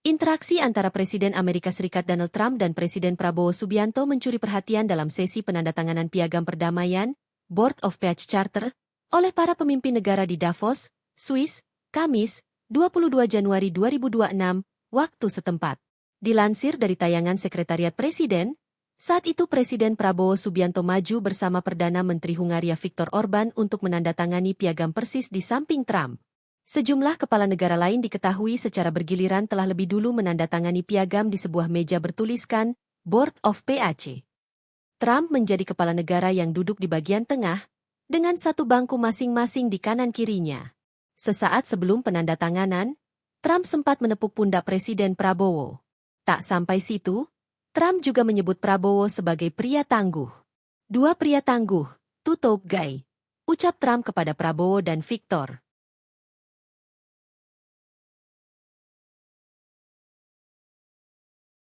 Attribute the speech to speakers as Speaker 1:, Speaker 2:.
Speaker 1: Interaksi antara Presiden Amerika Serikat Donald Trump dan Presiden Prabowo Subianto mencuri perhatian dalam sesi penandatanganan Piagam Perdamaian, Board of Peace Charter, oleh para pemimpin negara di Davos, Swiss, Kamis, 22 Januari 2026, waktu setempat. Dilansir dari tayangan Sekretariat Presiden, saat itu Presiden Prabowo Subianto maju bersama Perdana Menteri Hungaria Viktor Orban untuk menandatangani piagam persis di samping Trump. Sejumlah kepala negara lain diketahui secara bergiliran telah lebih dulu menandatangani piagam di sebuah meja bertuliskan Board of PAC. Trump menjadi kepala negara yang duduk di bagian tengah, dengan satu bangku masing-masing di kanan kirinya. Sesaat sebelum penandatanganan, Trump sempat menepuk pundak Presiden Prabowo. Tak sampai situ, Trump juga menyebut Prabowo sebagai pria tangguh. Dua pria tangguh, two tough guy, ucap Trump kepada Prabowo dan Victor.